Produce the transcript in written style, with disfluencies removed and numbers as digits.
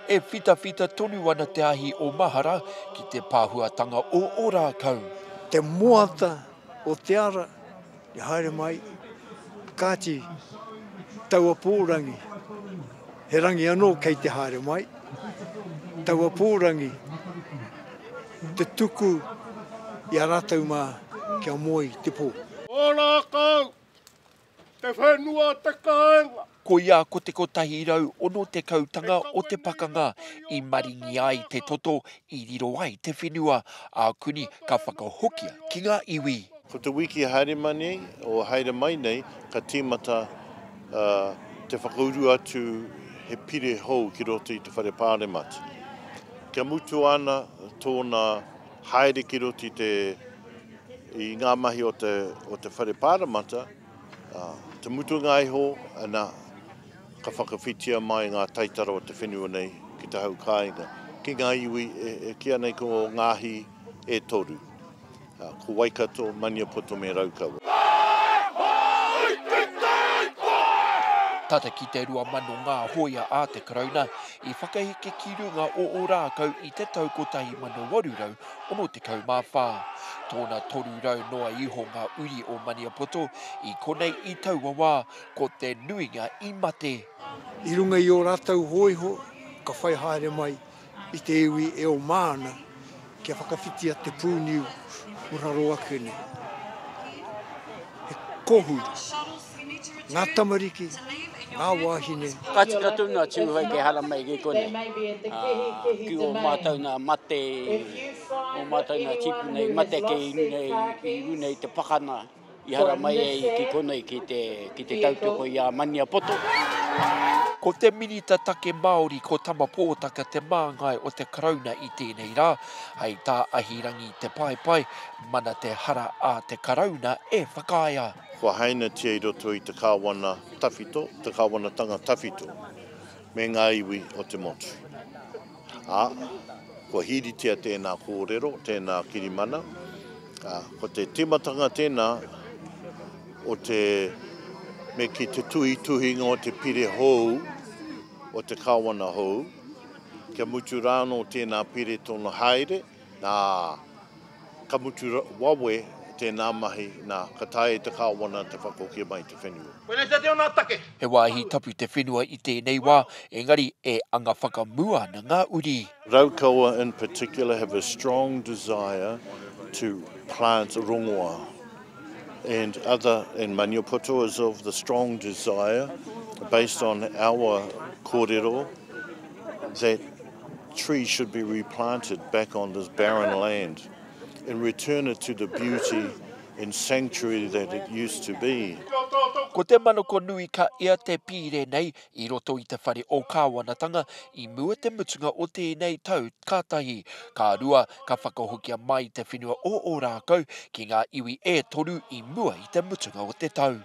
e whita tonu ana te ahi o Mahara ki te pāhuatanga o Ōrākau. Te moata o te ara, i haere mai, kāti taua pōrangi. He rangi anō kei te haere mai. Taua pōrangi, te tuku i a rātau mā kia moi te pō. Ōrākau, te whenua te kāinga. Ko ia ko te kotahi rau ono te kautanga o te pakanga i maringi ai te toto i riro ai te whenua a kuni ka whakahokia ki ngā iwi. Ko te wiki haere mani o haere mai nei ka tīmata te whakauru atu he pire hou ki roto i te whare pāremata. Kia mutu ana tōna haere ki roto i ngā mahi o te whare pāremata, te mutu ngā iho ana ka whakawhitia mai ngā taitara o te whenua nei ki te hau kāinga. Ki ngā iwi kia nei ko ngāhi e toru. Ko Waikato Maniapoto me Ōrākau. Tata ki te rua mano ngā hoia a te karauna i whakaheke ki runga o Ōrākau i te tau kotahi mano warurau ono te kaumawha. Tōna torurau noa iho ngā uri o Maniapoto i konei i taua wā ko te nuinga i mate. I runga i o rātau hoiho, ka whai haere mai i te iwi e o māna kia whakawhitia te pūniu uraro ake ne. He kohuru, ngā tamariki, ngā wāhine. Kātika tūna tiu hei ke hara mai ke kone. Ki o mātou nā mate, o mātou nā tipu nei, mate ke i rune i te pakana. I hara mai e ki kone ki te tautoko i a Maniapoto. Ko te minita take Māori ko tama pōtaka te māngai o te karauna i tēnei rā, hei tā ahirangi te pai, mana te hara a te karauna e whakaia. Kua haina tia i roto i te kāwana tawhito, te kāwana tanga tawhito, me ngā iwi o te motu. Kua hiritia tēnā Pūkōrero, tēnā kirimana, ko te timatanga tēnā o te me ki te tuhinga o te pire hou, o te kāwana hou, kia mutu rāno tēnā pire tōna haere, nā ka mutu wawe tēnā mahi, nā ka tae te kāwana te whakokia mai te whenua. He wāhi tapu te whenua i tēnei wā, engari e anga whakamua na ngā uri. Raukaua in particular have a strong desire to plant rongoa. And Maniapoto is of the strong desire, based on our kōrero, that trees should be replanted back on this barren land and return it to the beauty and sanctuary that it used to be. Ko te manoko nui ka ia te pire nei i roto i te whare o kāwanatanga i mua te mutunga o tēnei tau kātahi. Ka rua ka whakahokia mai te whenua o Ōrākau ki ngā iwi e toru i mua i te mutunga o te tau.